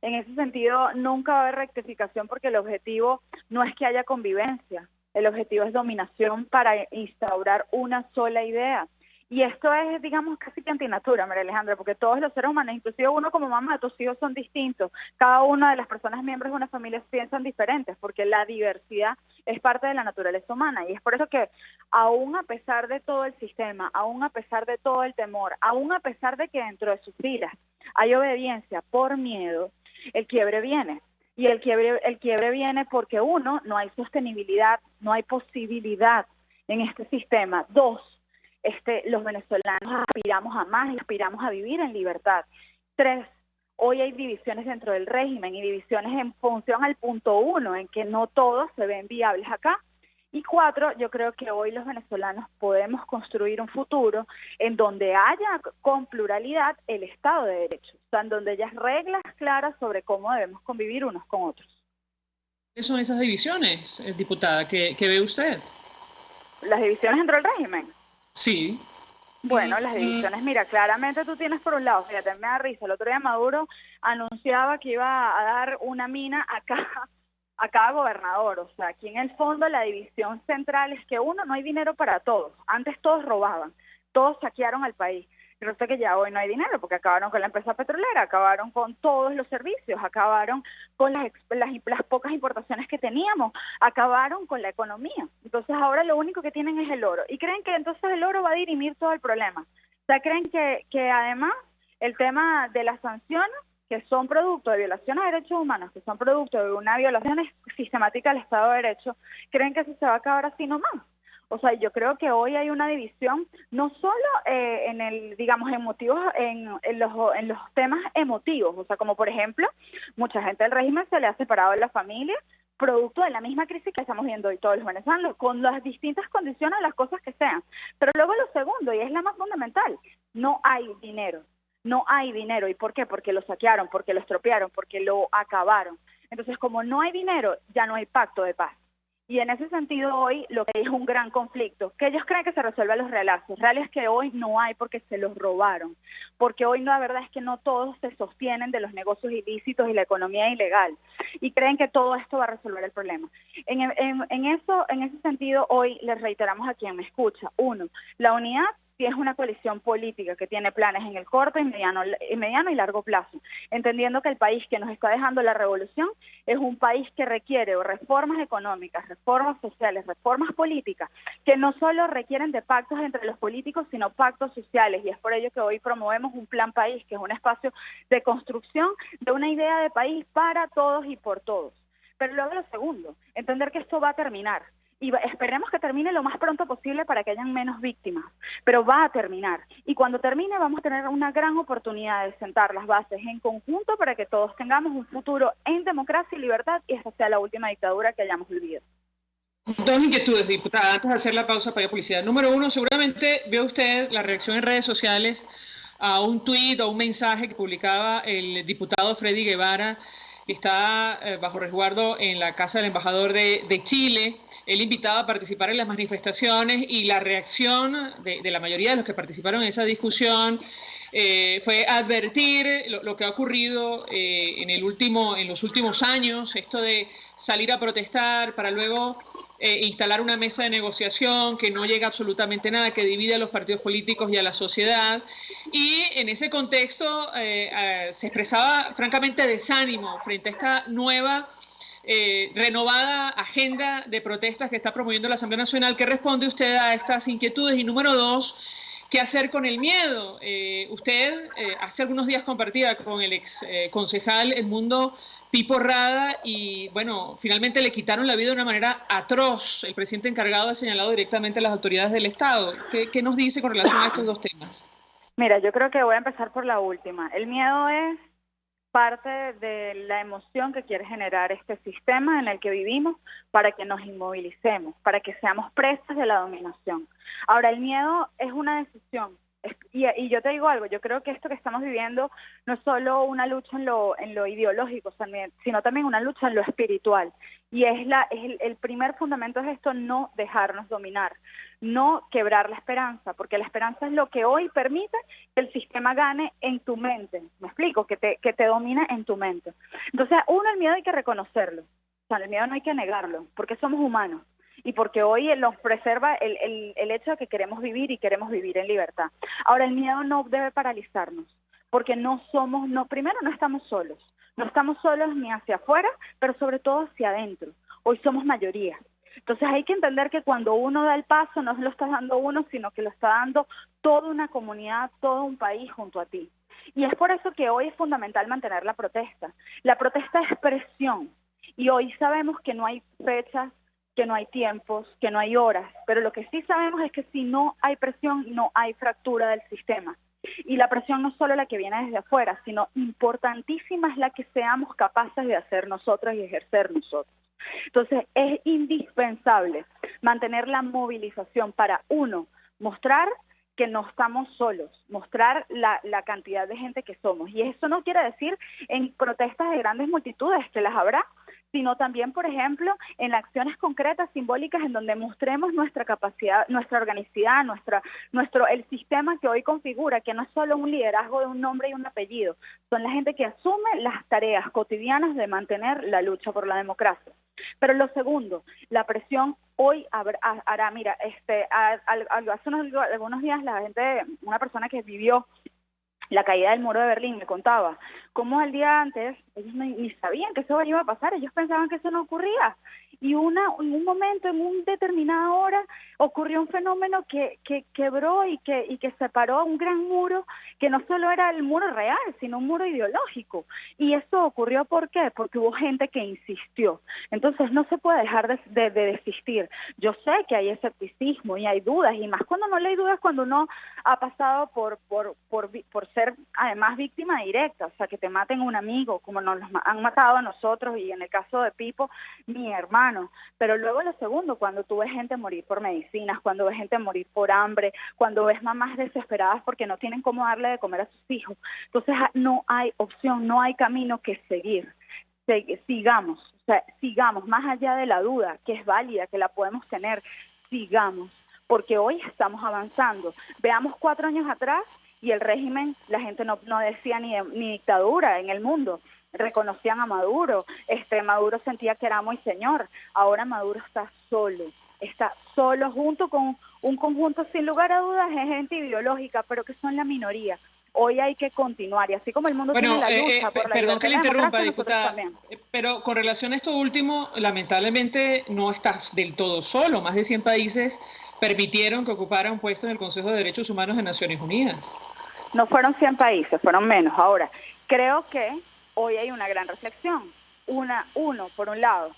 En ese sentido, nunca va a haber rectificación, porque el objetivo no es que haya convivencia, el objetivo es dominación para instaurar una sola idea. Y esto es, casi que antinatura, María Alejandra, porque todos los seres humanos, inclusive uno como mamá, tus hijos son distintos. Cada una de las personas miembros de una familia piensan diferentes, porque la diversidad es parte de la naturaleza humana. Y es por eso que, aún a pesar de todo el sistema, aún a pesar de todo el temor, aún a pesar de que dentro de sus filas hay obediencia por miedo, el quiebre viene. Y el quiebre viene porque, uno, no hay sostenibilidad, no hay posibilidad en este sistema. Dos, los venezolanos aspiramos a más y aspiramos a vivir en libertad. 3, hoy hay divisiones dentro del régimen y divisiones en función al punto 1, en que no todos se ven viables acá. Y 4, yo creo que hoy los venezolanos podemos construir un futuro en donde haya con pluralidad el Estado de Derecho, o sea, en donde haya reglas claras sobre cómo debemos convivir unos con otros. ¿Qué son esas divisiones, diputada, que ve usted? ¿Las divisiones dentro del régimen? Sí. Bueno, las divisiones, mira, claramente tú tienes por un lado, fíjate, me da risa, el otro día Maduro anunciaba que iba a dar una mina a cada gobernador. O sea, aquí en el fondo la división central es que, uno, no hay dinero para todos. Antes todos robaban, todos saquearon al país. Y resulta que ya hoy no hay dinero, porque acabaron con la empresa petrolera, acabaron con todos los servicios, acabaron con las pocas importaciones que teníamos, acabaron con la economía. Entonces ahora lo único que tienen es el oro. Y creen que entonces el oro va a dirimir todo el problema. O sea, creen que además el tema de las sanciones, que son producto de violaciones de derechos humanos, que son producto de una violación sistemática del Estado de Derecho, creen que eso se va a acabar así nomás. O sea, yo creo que hoy hay una división, no solo en el, digamos, en los temas emotivos, o sea, como por ejemplo, mucha gente del régimen se le ha separado de la familia, producto de la misma crisis que estamos viendo hoy todos los venezolanos, con las distintas condiciones, las cosas que sean. Pero luego lo segundo, y es la más fundamental, no hay dinero. No hay dinero. ¿Y por qué? Porque lo saquearon, porque lo estropearon, porque lo acabaron. Entonces, como no hay dinero, ya no hay pacto de paz. Y en ese sentido hoy lo que es un gran conflicto, que ellos creen que se resuelven los reales que hoy no hay porque se los robaron, porque hoy la verdad es que no todos se sostienen de los negocios ilícitos y la economía ilegal, y creen que todo esto va a resolver el problema. En ese sentido hoy les reiteramos a quien me escucha, uno, la unidad si es una coalición política que tiene planes en el corto, mediano y largo plazo, entendiendo que el país que nos está dejando la revolución es un país que requiere reformas económicas, reformas sociales, reformas políticas, que no solo requieren de pactos entre los políticos, sino pactos sociales, y es por ello que hoy promovemos un plan país, que es un espacio de construcción de una idea de país para todos y por todos. Pero luego lo segundo, entender que esto va a terminar. Y esperemos que termine lo más pronto posible para que hayan menos víctimas, pero va a terminar. Y cuando termine vamos a tener una gran oportunidad de sentar las bases en conjunto para que todos tengamos un futuro en democracia y libertad y esta sea la última dictadura que hayamos vivido. Dos inquietudes, diputada, antes de hacer la pausa para la publicidad. Número uno, seguramente vio usted la reacción en redes sociales a un tuit o un mensaje que publicaba el diputado Freddy Guevara, que está bajo resguardo en la casa del embajador de Chile. Él invitaba a participar en las manifestaciones y la reacción de la mayoría de los que participaron en esa discusión fue advertir lo que ha ocurrido en los últimos años, esto de salir a protestar para luego instalar una mesa de negociación que no llega absolutamente nada, que divide a los partidos políticos y a la sociedad. Y en ese contexto se expresaba francamente desánimo frente a esta nueva renovada agenda de protestas que está promoviendo la Asamblea Nacional. ¿Qué responde usted a estas inquietudes? Y número dos, ¿qué hacer con el miedo? Usted hace algunos días compartía con el ex concejal Edmundo Pipo Rada y, bueno, finalmente le quitaron la vida de una manera atroz. El presidente encargado ha señalado directamente a las autoridades del Estado. ¿Qué nos dice con relación a estos dos temas? Mira, yo creo que voy a empezar por la última. El miedo es parte de la emoción que quiere generar este sistema en el que vivimos para que nos inmovilicemos, para que seamos presas de la dominación. Ahora, el miedo es una decisión. Y yo te digo algo, yo creo que esto que estamos viviendo no es solo una lucha en lo ideológico, sino también una lucha en lo espiritual. Y el primer fundamento es esto, no dejarnos dominar, no quebrar la esperanza, porque la esperanza es lo que hoy permite que el sistema gane en tu mente. ¿Me explico? Que te domina en tu mente. Entonces, el miedo hay que reconocerlo. O sea, el miedo no hay que negarlo, porque somos humanos. Y porque hoy nos preserva el hecho de que queremos vivir y queremos vivir en libertad. Ahora, el miedo no debe paralizarnos, porque primero no estamos solos. No estamos solos ni hacia afuera, pero sobre todo hacia adentro. Hoy somos mayoría. Entonces hay que entender que cuando uno da el paso, no lo está dando uno, sino que lo está dando toda una comunidad, todo un país junto a ti. Y es por eso que hoy es fundamental mantener la protesta. La protesta es presión. Y hoy sabemos que no hay fechas, que no hay tiempos, que no hay horas, pero lo que sí sabemos es que si no hay presión, no hay fractura del sistema. Y la presión no es solo la que viene desde afuera, sino importantísima es la que seamos capaces de hacer nosotros y ejercer nosotros. Entonces es indispensable mantener la movilización para, uno, mostrar que no estamos solos, mostrar la cantidad de gente que somos. Y eso no quiere decir en protestas de grandes multitudes, que las habrá, sino también, por ejemplo, en acciones concretas, simbólicas, en donde mostremos nuestra capacidad, nuestra organicidad, el sistema que hoy configura, que no es solo un liderazgo de un nombre y un apellido, son la gente que asume las tareas cotidianas de mantener la lucha por la democracia. Pero lo segundo, la presión hoy hará, mira, hace algunos días una persona que vivió la caída del muro de Berlín me contaba cómo el día antes ellos ni sabían que eso iba a pasar, ellos pensaban que eso no ocurría. Y en un momento, en una determinada hora, ocurrió un fenómeno que quebró y que separó un gran muro que no solo era el muro real, sino un muro ideológico. Y eso ocurrió, ¿por qué? Porque hubo gente que insistió. Entonces no se puede dejar de desistir. Yo sé que hay escepticismo y hay dudas, y más cuando no hay dudas, cuando uno ha pasado por ser además víctima directa, o sea, que te maten un amigo, como nos han matado a nosotros, y en el caso de Pipo, mi hermano. Pero luego lo segundo, cuando tú ves gente morir por medicinas, cuando ves gente morir por hambre, cuando ves mamás desesperadas porque no tienen cómo darle de comer a sus hijos, entonces no hay opción, no hay camino que seguir. Sigamos, o sea, sigamos, más allá de la duda, que es válida, que la podemos tener, sigamos, porque hoy estamos avanzando. Veamos 4 años atrás y el régimen, la gente no decía ni dictadura en el mundo, reconocían a Maduro, Maduro sentía que era muy señor, ahora Maduro está solo junto con un conjunto sin lugar a dudas de gente ideológica, pero que son la minoría. Hoy hay que continuar, y así como el mundo tiene la lucha por la perdón que le interrumpa, diputada, pero con relación a esto último, lamentablemente no estás del todo solo. Más de 100 países permitieron que ocupara un puesto en el Consejo de Derechos Humanos de Naciones Unidas. No fueron 100 países, fueron menos. Ahora, creo que hoy hay una gran reflexión. Por un lado,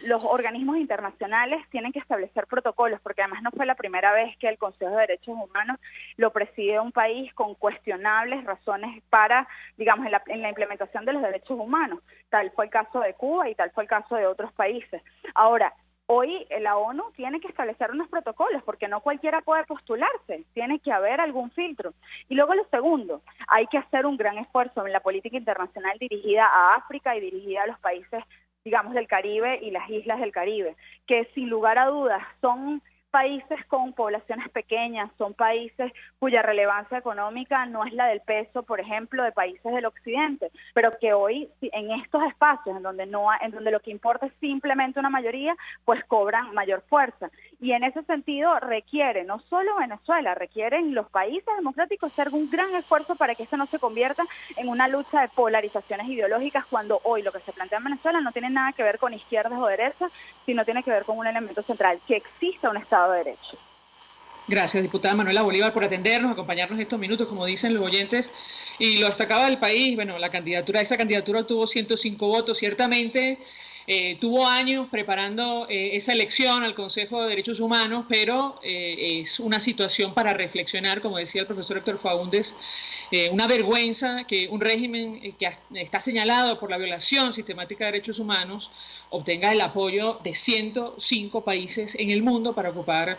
los organismos internacionales tienen que establecer protocolos, porque además no fue la primera vez que el Consejo de Derechos Humanos lo preside un país con cuestionables razones para, digamos, en la implementación de los derechos humanos. Tal fue el caso de Cuba y tal fue el caso de otros países. Ahora, hoy la ONU tiene que establecer unos protocolos, porque no cualquiera puede postularse, tiene que haber algún filtro. Y luego lo segundo, hay que hacer un gran esfuerzo en la política internacional dirigida a África y dirigida a los países, digamos, del Caribe y las islas del Caribe, que sin lugar a dudas son países con poblaciones pequeñas, son países cuya relevancia económica no es la del peso, por ejemplo, de países del occidente, pero que hoy en estos espacios en donde lo que importa es simplemente una mayoría, pues cobran mayor fuerza. Y en ese sentido requiere, no solo Venezuela, requieren los países democráticos hacer un gran esfuerzo para que esto no se convierta en una lucha de polarizaciones ideológicas, cuando hoy lo que se plantea en Venezuela no tiene nada que ver con izquierdas o derechas, sino tiene que ver con un elemento central, que exista un Estado de Derecho. Gracias, diputada Manuela Bolívar, por atendernos, acompañarnos estos minutos, como dicen los oyentes. Y lo destacaba del país, bueno, esa candidatura obtuvo 105 votos, ciertamente. Tuvo años preparando esa elección al Consejo de Derechos Humanos, pero es una situación para reflexionar, como decía el profesor Héctor Faúndez, una vergüenza que un régimen que está señalado por la violación sistemática de derechos humanos obtenga el apoyo de 105 países en el mundo para ocupar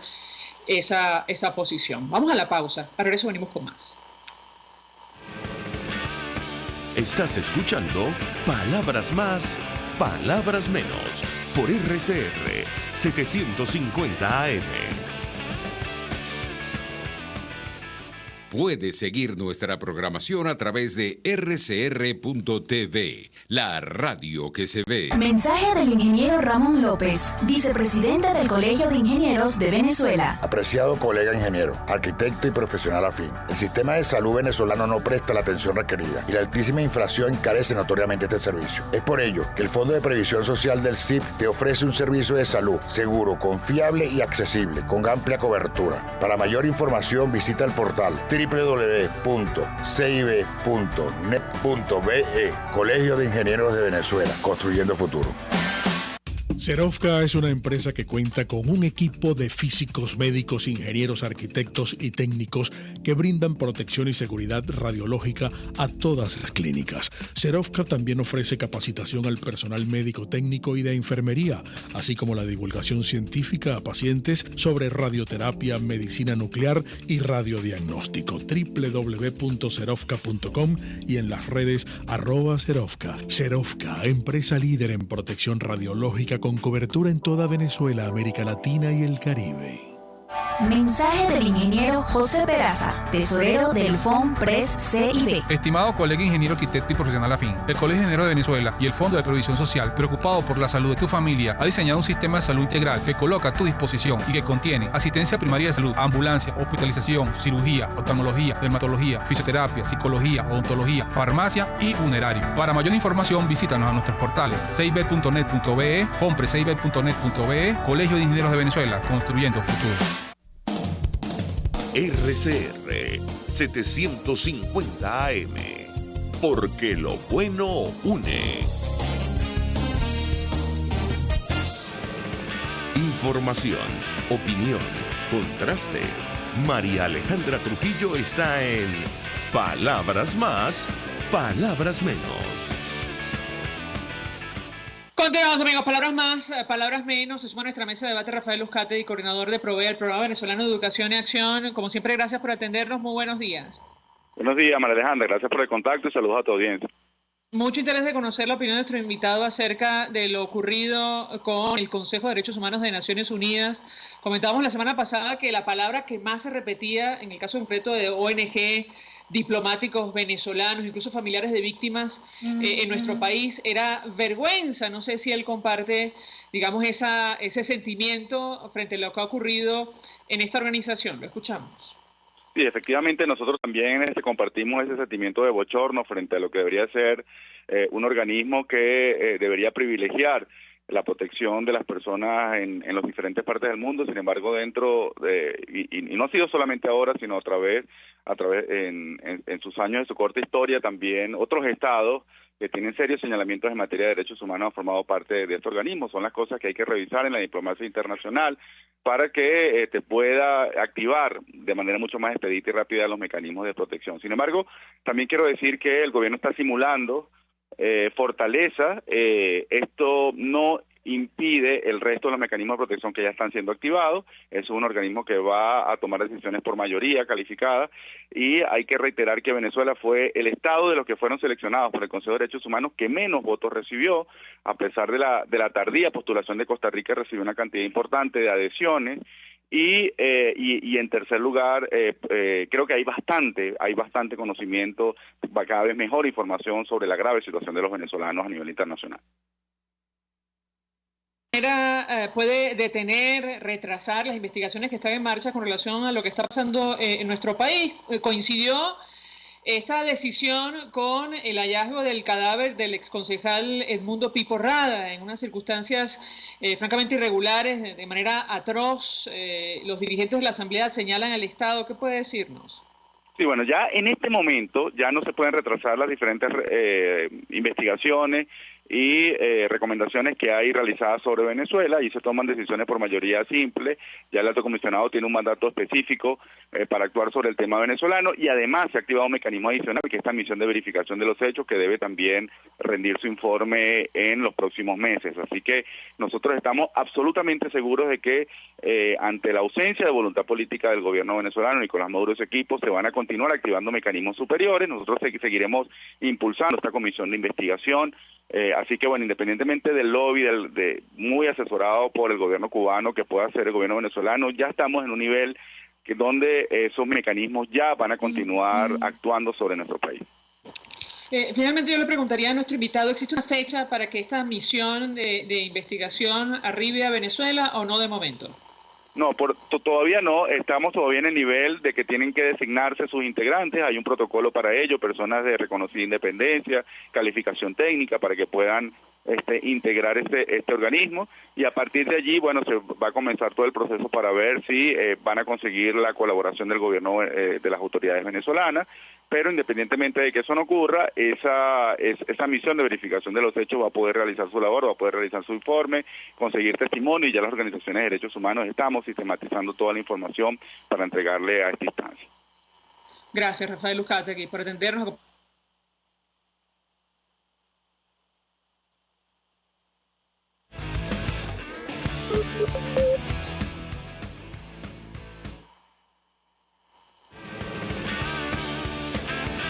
esa posición. Vamos a la pausa, para eso venimos con más. Estás escuchando Palabras Más, Palabras Menos, por RCR 750 AM. Puedes seguir nuestra programación a través de rcr.tv, la radio que se ve. Mensaje del ingeniero Ramón López, vicepresidente del Colegio de Ingenieros de Venezuela. Apreciado colega ingeniero, arquitecto y profesional afín, el sistema de salud venezolano no presta la atención requerida y la altísima inflación encarece notoriamente este servicio. Es por ello que el Fondo de Previsión Social del CIP te ofrece un servicio de salud seguro, confiable y accesible, con amplia cobertura. Para mayor información visita el portal www.cib.net.be, Colegio de Ingenieros de Venezuela, construyendo futuro. Serovka es una empresa que cuenta con un equipo de físicos, médicos, ingenieros, arquitectos y técnicos que brindan protección y seguridad radiológica a todas las clínicas. Serovka también ofrece capacitación al personal médico, técnico y de enfermería, así como la divulgación científica a pacientes sobre radioterapia, medicina nuclear y radiodiagnóstico. www.serovka.com y en las redes @Serovka. Serovka, empresa líder en protección radiológica con cobertura en toda Venezuela, América Latina y el Caribe. Mensaje del ingeniero José Peraza, tesorero del FOMPRES CIB. Estimado colega ingeniero, arquitecto y profesional afín, el Colegio de Ingenieros de Venezuela y el Fondo de Previsión Social, preocupado por la salud de tu familia, ha diseñado un sistema de salud integral que coloca a tu disposición y que contiene asistencia primaria de salud, ambulancia, hospitalización, cirugía, oftalmología, dermatología, fisioterapia, psicología, odontología, farmacia y funerario. Para mayor información, visítanos a nuestros portales cib.net.be, fomprescib.net.be, Colegio de Ingenieros de Venezuela, construyendo futuro. RCR 750 AM. Porque lo bueno une. Información, opinión, contraste. María Alejandra Trujillo está en Palabras Más, Palabras Menos. Continuamos, amigos. Palabras más, palabras menos. Se suma a nuestra mesa de debate Rafael Uzcategui, coordinador de PROVEA, el Programa Venezolano de Educación y Acción. Como siempre, gracias por atendernos. Muy buenos días. Buenos días, María Alejandra. Gracias por el contacto y saludos a tu audiencia. Mucho interés de conocer la opinión de nuestro invitado acerca de lo ocurrido con el Consejo de Derechos Humanos de Naciones Unidas. Comentábamos la semana pasada que la palabra que más se repetía en el caso concreto de ONG, diplomáticos venezolanos, incluso familiares de víctimas en nuestro país, era vergüenza. No sé si él comparte, digamos, ese sentimiento frente a lo que ha ocurrido en esta organización. Lo escuchamos. Sí, efectivamente nosotros también compartimos ese sentimiento de bochorno frente a lo que debería ser un organismo que debería privilegiar la protección de las personas en las diferentes partes del mundo. Sin embargo, dentro de, y no ha sido solamente ahora, sino a través en sus años de su corta historia, también otros estados que tienen serios señalamientos en materia de derechos humanos han formado parte de este organismo. Son las cosas que hay que revisar en la diplomacia internacional para que te pueda activar de manera mucho más expedita y rápida los mecanismos de protección. Sin embargo, también quiero decir que el gobierno está simulando fortaleza. Esto no impide el resto de los mecanismos de protección que ya están siendo activados. Es un organismo que va a tomar decisiones por mayoría calificada, y hay que reiterar que Venezuela fue el estado de los que fueron seleccionados por el Consejo de Derechos Humanos que menos votos recibió, a pesar de la tardía postulación de Costa Rica. Recibió una cantidad importante de adhesiones. Y en tercer lugar, creo que hay bastante conocimiento, va cada vez mejor información sobre la grave situación de los venezolanos a nivel internacional. ¿Puede detener, retrasar las investigaciones que están en marcha con relación a lo que está pasando en nuestro país? ¿Coincidió esta decisión con el hallazgo del cadáver del exconcejal Edmundo Pipo Rada en unas circunstancias francamente irregulares, de manera atroz? Los dirigentes de la Asamblea señalan al Estado. ¿Qué puede decirnos? Sí, bueno, ya en este momento ya no se pueden retrasar las diferentes investigaciones y recomendaciones que hay realizadas sobre Venezuela, y se toman decisiones por mayoría simple. Ya el alto comisionado tiene un mandato específico para actuar sobre el tema venezolano, y además se ha activado un mecanismo adicional, que es esta misión de verificación de los hechos, que debe también rendir su informe en los próximos meses. Así que nosotros estamos absolutamente seguros de que ante la ausencia de voluntad política del gobierno venezolano y con las Maduro y su equipo, se van a continuar activando mecanismos superiores. Nosotros seguiremos impulsando esta comisión de investigación. Así que, bueno, independientemente del lobby, muy asesorado por el gobierno cubano que pueda hacer el gobierno venezolano, ya estamos en un nivel donde esos mecanismos ya van a continuar actuando sobre nuestro país. Finalmente, yo le preguntaría a nuestro invitado, ¿existe una fecha para que esta misión de investigación arribe a Venezuela o no de momento? No, todavía no. Estamos todavía en el nivel de que tienen que designarse sus integrantes. Hay un protocolo para ello, personas de reconocida independencia, calificación técnica, para que puedan integrar este organismo, y a partir de allí, bueno, se va a comenzar todo el proceso para ver si van a conseguir la colaboración del gobierno, de las autoridades venezolanas. Pero independientemente de que eso no ocurra, esa misión de verificación de los hechos va a poder realizar su labor, va a poder realizar su informe, conseguir testimonio, y ya las organizaciones de derechos humanos estamos sistematizando toda la información para entregarle a esta instancia. Gracias, Rafael Uzcategui, por atendernos.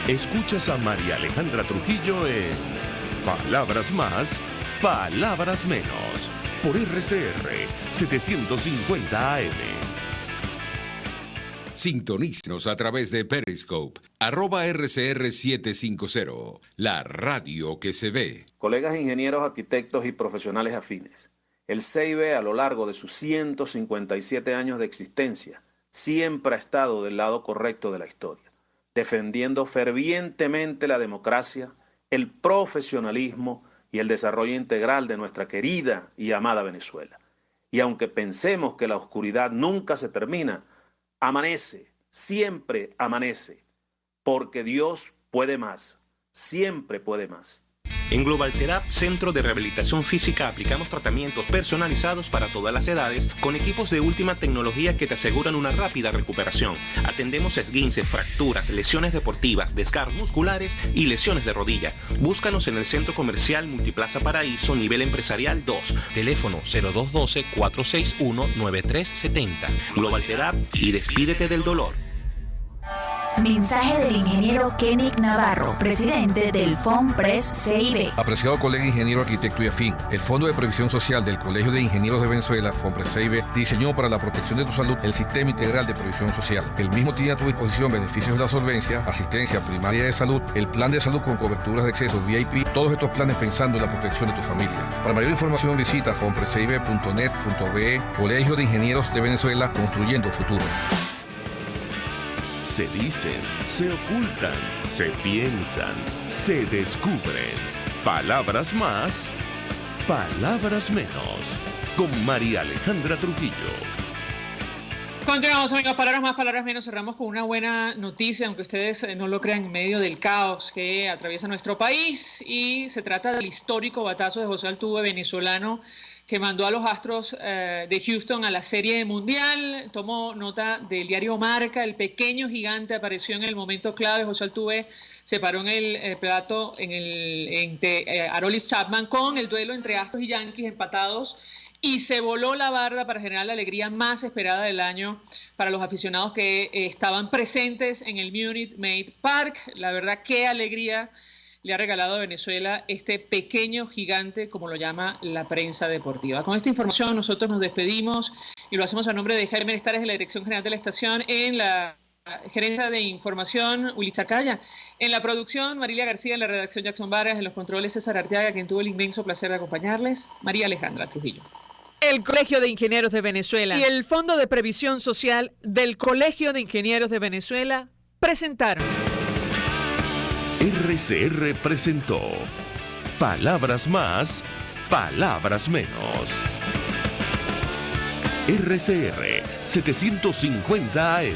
Escuchas a María Alejandra Trujillo en Palabras Más, Palabras Menos, por RCR 750 AM. Sintonícenos a través de Periscope, @RCR750, la radio que se ve. Colegas ingenieros, arquitectos y profesionales afines, el CIB, a lo largo de sus 157 años de existencia, siempre ha estado del lado correcto de la historia, defendiendo fervientemente la democracia, el profesionalismo y el desarrollo integral de nuestra querida y amada Venezuela. Y aunque pensemos que la oscuridad nunca se termina, amanece siempre amanece, porque Dios puede más, siempre puede más. En Global Therap, Centro de Rehabilitación Física, aplicamos tratamientos personalizados para todas las edades con equipos de última tecnología que te aseguran una rápida recuperación. Atendemos esguinces, fracturas, lesiones deportivas, desgarros musculares y lesiones de rodilla. Búscanos en el Centro Comercial Multiplaza Paraíso, nivel empresarial 2. Teléfono 0212-461-9370. Global Therap y despídete del dolor. Mensaje del ingeniero Kenick Navarro, presidente del FOMPRES CIB. Apreciado colega ingeniero, arquitecto y afín, el Fondo de Previsión Social del Colegio de Ingenieros de Venezuela, FOMPRES CIB, diseñó para la protección de tu salud el Sistema Integral de Previsión Social. El mismo tiene a tu disposición beneficios de la solvencia, asistencia primaria de salud, el plan de salud con coberturas de acceso VIP, todos estos planes pensando en la protección de tu familia. Para mayor información visita fomprescib.net.be. Colegio de Ingenieros de Venezuela, construyendo futuro. Se dicen, se ocultan, se piensan, se descubren. Palabras más, palabras menos. Con María Alejandra Trujillo. Continuamos, amigos. Palabras más, palabras menos. Cerramos con una buena noticia, aunque ustedes no lo crean, en medio del caos que atraviesa nuestro país. Y se trata del histórico batazo de José Altuve, venezolano, que mandó a los Astros de Houston a la Serie Mundial. Tomó nota del diario Marca. El pequeño gigante apareció en el momento clave. José Altuve se paró en el plato entre Aroldis Chapman con el duelo entre Astros y Yankees empatados, y se voló la barda para generar la alegría más esperada del año para los aficionados que estaban presentes en el Minute Maid Park. La verdad, qué alegría le ha regalado a Venezuela este pequeño gigante, como lo llama la prensa deportiva. Con esta información nosotros nos despedimos y lo hacemos a nombre de Jaime Nestares, de la Dirección General de la Estación, en la Gerencia de Información, Uli Chacaya, en la producción, Marilia García, en la redacción, Jackson Vargas, en los controles, César Arteaga, quien tuvo el inmenso placer de acompañarles, María Alejandra Trujillo. El Colegio de Ingenieros de Venezuela y el Fondo de Previsión Social del Colegio de Ingenieros de Venezuela presentaron. RCR presentó Palabras más, palabras menos. RCR 750 AM.